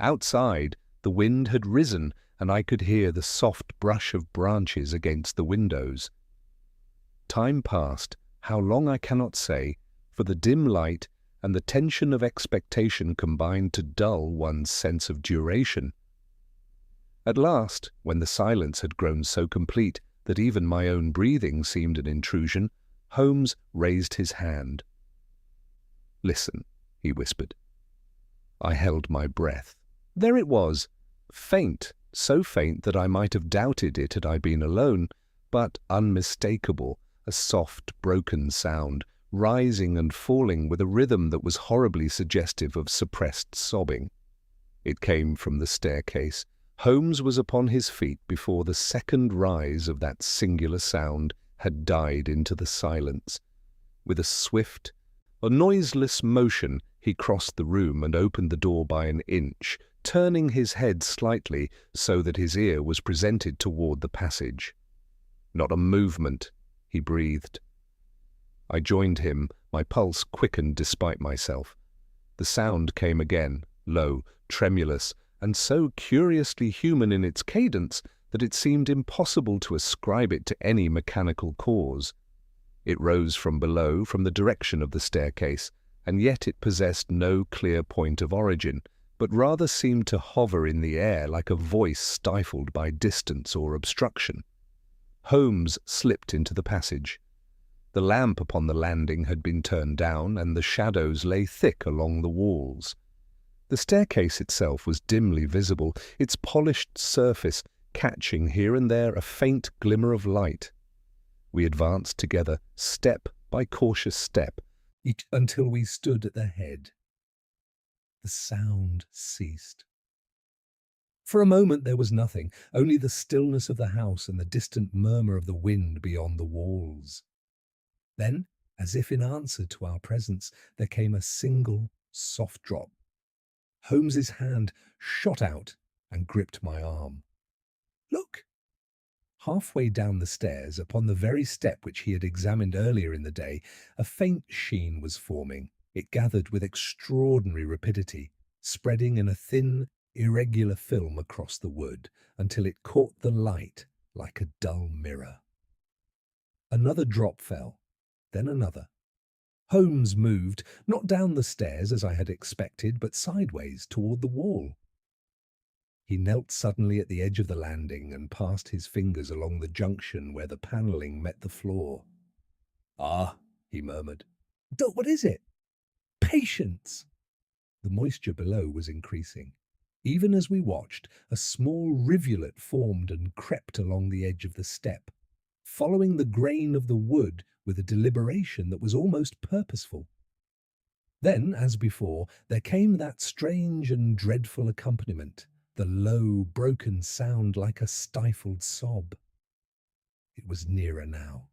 Outside, the wind had risen, and I could hear the soft brush of branches against the windows. Time passed, how long I cannot say, for the dim light and the tension of expectation combined to dull one's sense of duration. At last, when the silence had grown so complete that even my own breathing seemed an intrusion, Holmes raised his hand. "Listen," he whispered. I held my breath. There it was, faint, so faint that I might have doubted it had I been alone, but unmistakable, a soft, broken sound, rising and falling with a rhythm that was horribly suggestive of suppressed sobbing. It came from the staircase. Holmes was upon his feet before the second rise of that singular sound had died into the silence. With a swift, a noiseless motion, he crossed the room and opened the door by an inch, turning his head slightly so that his ear was presented toward the passage. "Not a movement," he breathed. I joined him, my pulse quickened despite myself. The sound came again, low, tremulous, and so curiously human in its cadence that it seemed impossible to ascribe it to any mechanical cause. It rose from below, from the direction of the staircase, and yet it possessed no clear point of origin, but rather seemed to hover in the air like a voice stifled by distance or obstruction. Holmes slipped into the passage. The lamp upon the landing had been turned down, and the shadows lay thick along the walls. The staircase itself was dimly visible, its polished surface catching here and there a faint glimmer of light. We advanced together, step by cautious step, until we stood at the head. The sound ceased. For a moment there was nothing, only the stillness of the house and the distant murmur of the wind beyond the walls. Then, as if in answer to our presence, there came a single, soft drop. Holmes's hand shot out and gripped my arm. "Look!" Halfway down the stairs, upon the very step which he had examined earlier in the day, a faint sheen was forming. It gathered with extraordinary rapidity, spreading in a thin, irregular film across the wood, until it caught the light like a dull mirror. Another drop fell, then another. Holmes moved, not down the stairs as I had expected, but sideways toward the wall. He knelt suddenly at the edge of the landing and passed his fingers along the junction where the panelling met the floor. "Ah," he murmured. "What is it?" "Patience!" The moisture below was increasing. Even as we watched, a small rivulet formed and crept along the edge of the step, following the grain of the wood with a deliberation that was almost purposeful. Then, as before, there came that strange and dreadful accompaniment, the low, broken sound like a stifled sob. It was nearer now.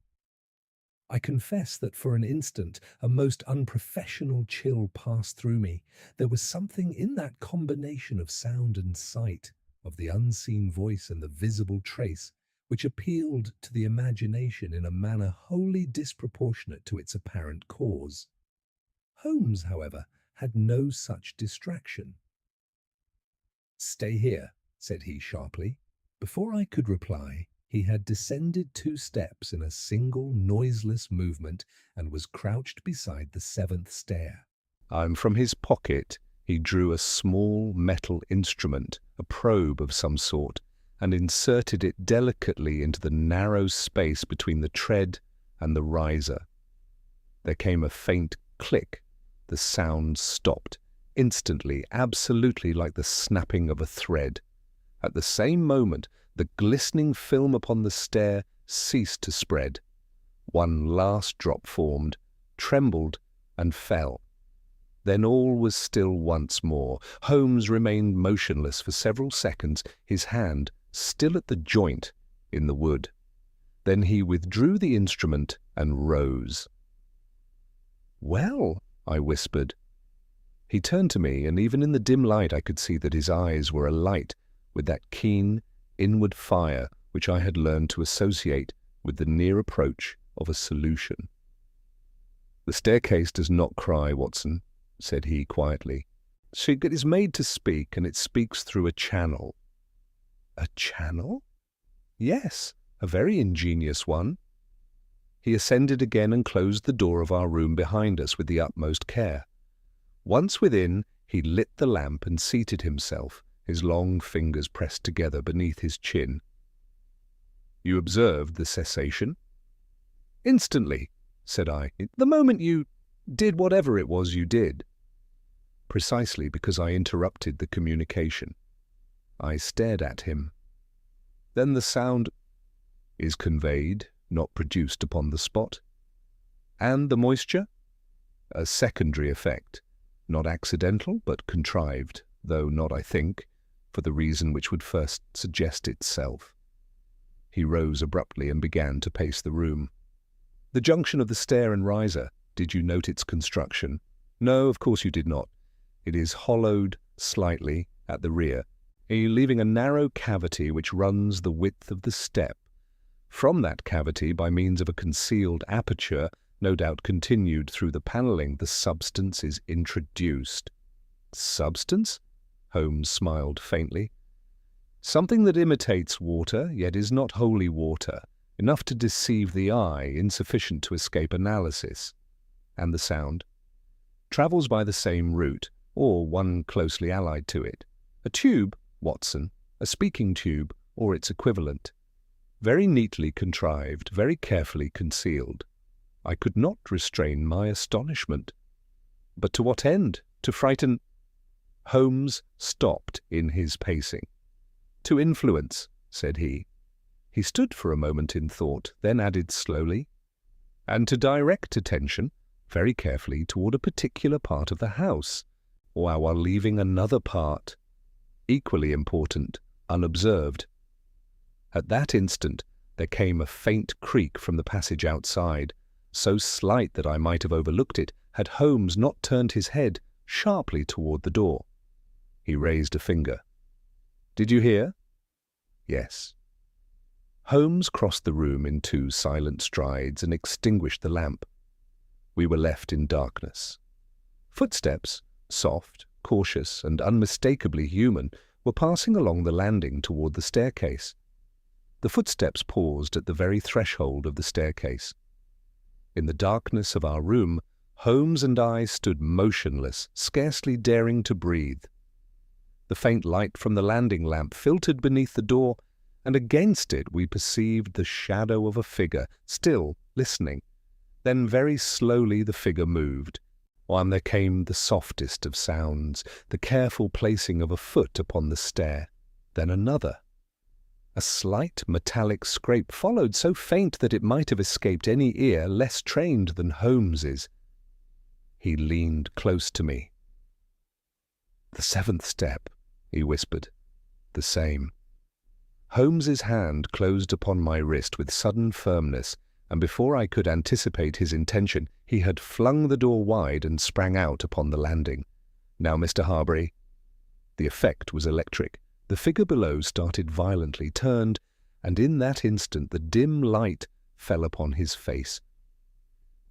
I confess that for an instant a most unprofessional chill passed through me. There was something in that combination of sound and sight, of the unseen voice and the visible trace, which appealed to the imagination in a manner wholly disproportionate to its apparent cause. Holmes, however, had no such distraction. "Stay here," said he sharply. Before I could reply, he had descended 2 steps in a single noiseless movement and was crouched beside the 7th stair. From his pocket he drew a small metal instrument, a probe of some sort, and inserted it delicately into the narrow space between the tread and the riser. There came a faint click. The sound stopped, instantly, absolutely like the snapping of a thread. At the same moment, the glistening film upon the stair ceased to spread. One last drop formed, trembled, and fell. Then all was still once more. Holmes remained motionless for several seconds, his hand still at the joint in the wood. Then he withdrew the instrument and rose. "Well," I whispered. He turned to me, and even in the dim light I could see that his eyes were alight with that keen, inward fire which I had learned to associate with the near approach of a solution. "The staircase does not cry, Watson," said he quietly. "It is made to speak, and it speaks through a channel." "A channel?" "Yes, a very ingenious one." He ascended again and closed the door of our room behind us with the utmost care. Once within, he lit the lamp and seated himself, his long fingers pressed together beneath his chin. "You observed the cessation?" "Instantly," said I, "the moment you did whatever it was you did." Precisely because I interrupted the communication. I stared at him. "Then the sound is conveyed, not produced upon the spot. And the moisture?" "A secondary effect, not accidental, but contrived, though not, I think, for the reason which would first suggest itself." He rose abruptly and began to pace the room. "The junction of the stair and riser, did you note its construction?" "No, of course you did not. It is hollowed slightly at the rear, leaving a narrow cavity which runs the width of the step. From that cavity, by means of a concealed aperture, no doubt continued through the panelling, the substance is introduced." "Substance?" Holmes smiled faintly. "Something that imitates water, yet is not wholly water, enough to deceive the eye, insufficient to escape analysis." "And the sound?" "Travels by the same route, or one closely allied to it. A tube, Watson, a speaking tube, or its equivalent. Very neatly contrived, very carefully concealed." I could not restrain my astonishment. "But to what end? To frighten—" Holmes stopped in his pacing. "To influence," said he. He stood for a moment in thought, then added slowly, "and to direct attention, very carefully, toward a particular part of the house, while leaving another part, equally important, unobserved." At that instant there came a faint creak from the passage outside, so slight that I might have overlooked it had Holmes not turned his head sharply toward the door. He raised a finger. "Did you hear?" "Yes." Holmes crossed the room in 2 silent strides and extinguished the lamp. We were left in darkness. Footsteps, soft, cautious, and unmistakably human, were passing along the landing toward the staircase. The footsteps paused at the very threshold of the staircase. In the darkness of our room, Holmes and I stood motionless, scarcely daring to breathe. The faint light from the landing lamp filtered beneath the door, and against it we perceived the shadow of a figure, still listening. Then very slowly the figure moved, and there came the softest of sounds, the careful placing of a foot upon the stair, then another. A slight metallic scrape followed, so faint that it might have escaped any ear less trained than Holmes's. He leaned close to me. "The seventh step," he whispered. "The same." Holmes's hand closed upon my wrist with sudden firmness, and before I could anticipate his intention, he had flung the door wide and sprang out upon the landing. "Now, Mr. Harbury." The effect was electric. The figure below started violently, turned, and in that instant the dim light fell upon his face.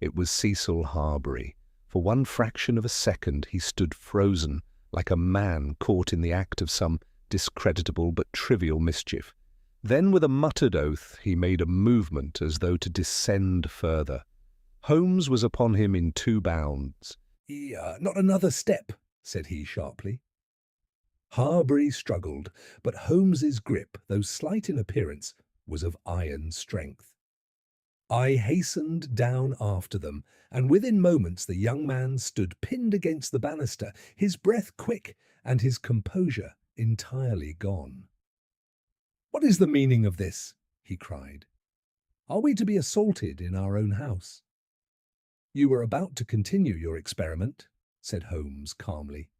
It was Cecil Harbury. For one fraction of a second he stood frozen, like a man caught in the act of some discreditable but trivial mischief. Then, with a muttered oath, he made a movement as though to descend further. Holmes was upon him in 2 bounds. Not another step," said he sharply. Harbury struggled, but Holmes's grip, though slight in appearance, was of iron strength. I hastened down after them, and within moments the young man stood pinned against the banister, his breath quick and his composure entirely gone. "What is the meaning of this?" he cried. "Are we to be assaulted in our own house?" "You were about to continue your experiment," said Holmes calmly.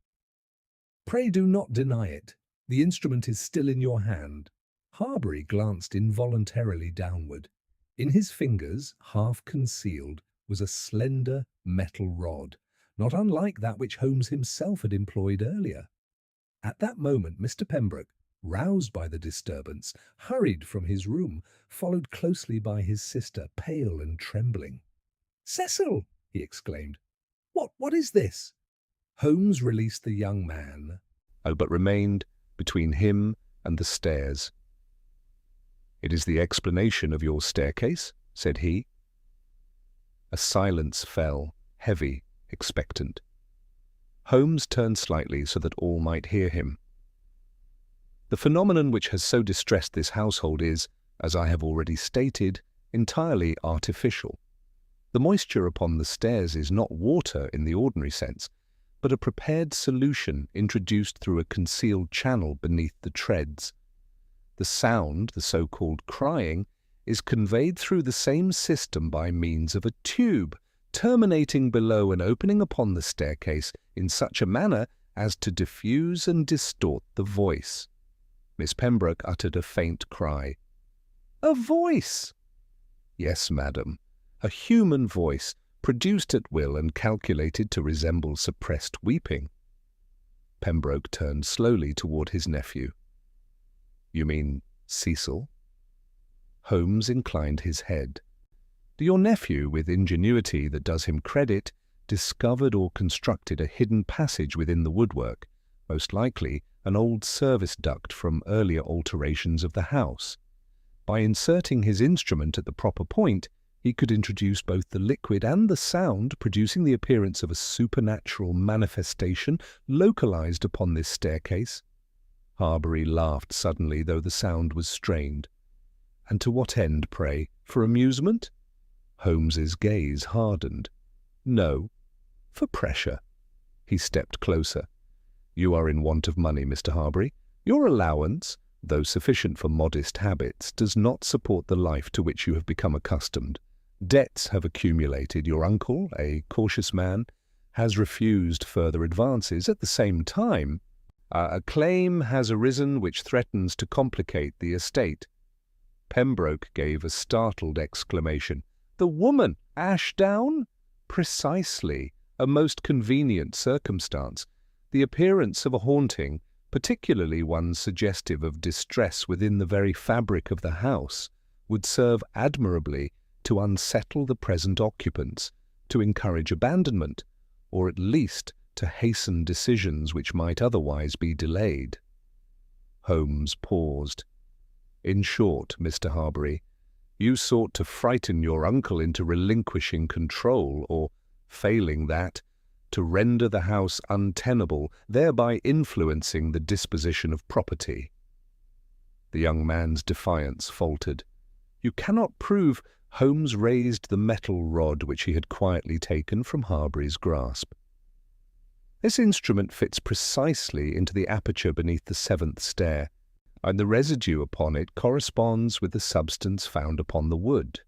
"Pray do not deny it. The instrument is still in your hand." Harbury glanced involuntarily downward. In his fingers, half concealed, was a slender metal rod, not unlike that which Holmes himself had employed earlier. At that moment Mr. Pembroke, roused by the disturbance, hurried from his room, followed closely by his sister, pale and trembling. "Cecil!" he exclaimed. What is this?" Holmes released the young man, but remained between him and the stairs. "It is the explanation of your staircase," said he. A silence fell, heavy, expectant. Holmes turned slightly so that all might hear him. "The phenomenon which has so distressed this household is, as I have already stated, entirely artificial. The moisture upon the stairs is not water in the ordinary sense, but a prepared solution introduced through a concealed channel beneath the treads. The sound, the so-called crying, is conveyed through the same system by means of a tube, terminating below and opening upon the staircase in such a manner as to diffuse and distort the voice." Miss Pembroke uttered a faint cry. "A voice!" "Yes, madam, a human voice, produced at will and calculated to resemble suppressed weeping." Pembroke turned slowly toward his nephew. "You mean Cecil?" Holmes inclined his head. Your nephew, with ingenuity that does him credit, discovered or constructed a hidden passage within the woodwork, most likely an old service duct from earlier alterations of the house. By inserting his instrument at the proper point, he could introduce both the liquid and the sound, producing the appearance of a supernatural manifestation localized upon this staircase. Harbury laughed suddenly, though the sound was strained. "And to what end, pray? For amusement?" Holmes's gaze hardened. "No, for pressure." He stepped closer. "You are in want of money, Mr. Harbury. Your allowance, though sufficient for modest habits, does not support the life to which you have become accustomed. Debts have accumulated. Your uncle, a cautious man, has refused further advances. At the same time, a claim has arisen which threatens to complicate the estate." Pembroke gave a startled exclamation. "The woman! Ashdown?" "Precisely. A most convenient circumstance. The appearance of a haunting, particularly one suggestive of distress within the very fabric of the house, would serve admirably to unsettle the present occupants, to encourage abandonment, or at least to hasten decisions which might otherwise be delayed." Holmes paused. "In short, Mr. Harbury, you sought to frighten your uncle into relinquishing control, or, failing that, to render the house untenable, thereby influencing the disposition of property. The young man's defiance faltered. You cannot prove. Holmes raised the metal rod which he had quietly taken from Harbury's grasp. This instrument fits precisely into the aperture beneath the seventh stair, and the residue upon it corresponds with the substance found upon the wood.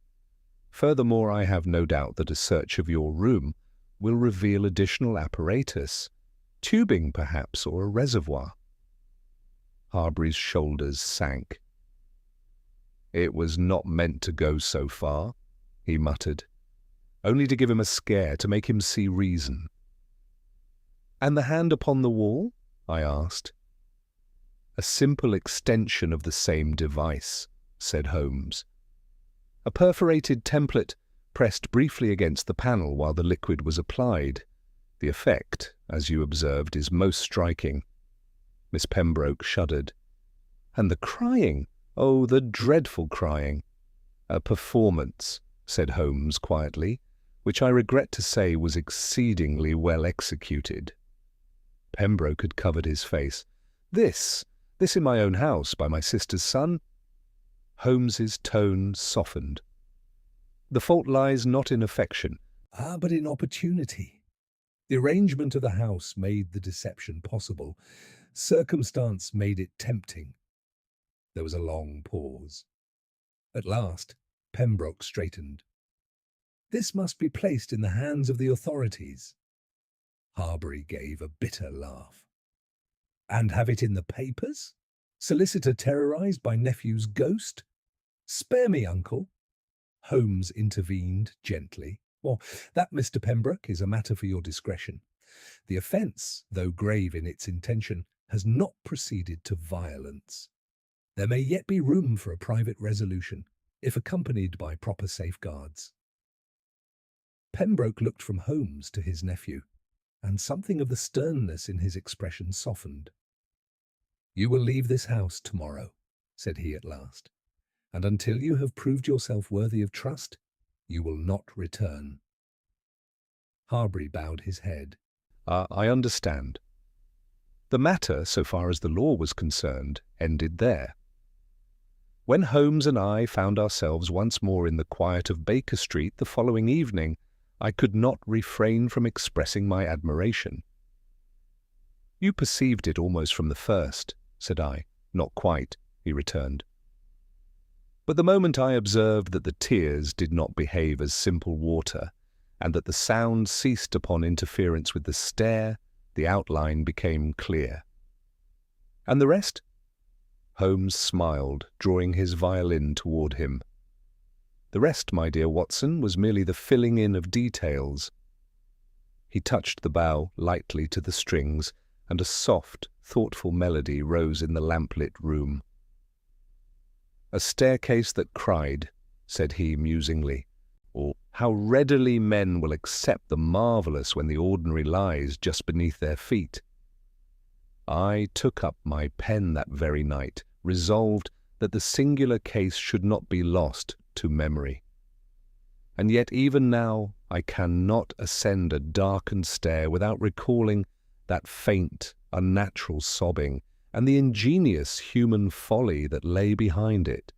Furthermore, I have no doubt that a search of your room will reveal additional apparatus, tubing perhaps, or a reservoir. Harbury's shoulders sank. "It was not meant to go so far," he muttered, "only to give him a scare, to make him see reason." "And the hand upon the wall?" I asked. "A simple extension of the same device," said Holmes. "A perforated template pressed briefly against the panel while the liquid was applied. The effect, as you observed, is most striking." Miss Pembroke shuddered. "And the crying! Oh, the dreadful crying!" "A performance," said Holmes quietly, "which I regret to say was exceedingly well executed." Pembroke had covered his face. This in my own house, by my sister's son?" Holmes's tone softened. "The fault lies not in affection." But in opportunity. The arrangement of the house made the deception possible. Circumstance made it tempting. There was a long pause. At last, Pembroke straightened. "This must be placed in the hands of the authorities." Harbury gave a bitter laugh. "And have it in the papers? Solicitor terrorized by nephew's ghost? Spare me, uncle." Holmes intervened gently. "Well, that, Mr. Pembroke, is a matter for your discretion. The offence, though grave in its intention, has not proceeded to violence. There may yet be room for a private resolution, if accompanied by proper safeguards." Pembroke looked from Holmes to his nephew, and something of the sternness in his expression softened. "You will leave this house tomorrow," said he at last, "and until you have proved yourself worthy of trust, you will not return." Harbury bowed his head. I understand." The matter, so far as the law was concerned, ended there. When Holmes and I found ourselves once more in the quiet of Baker Street the following evening, I could not refrain from expressing my admiration. "You perceived it almost from the first," said I. "Not quite," he returned. "But the moment I observed that the tears did not behave as simple water, and that the sound ceased upon interference with the stare, the outline became clear." "And the rest?" Holmes smiled, drawing his violin toward him. "The rest, my dear Watson, was merely the filling in of details." He touched the bow lightly to the strings, and a soft, thoughtful melody rose in the lamplit room. "A staircase that cried," said he musingly. "Or how readily men will accept the marvellous when the ordinary lies just beneath their feet. I took up my pen that very night, resolved that the singular case should not be lost to memory. And yet even now I cannot ascend a darkened stair without recalling that faint, unnatural sobbing, and the ingenious human folly that lay behind it.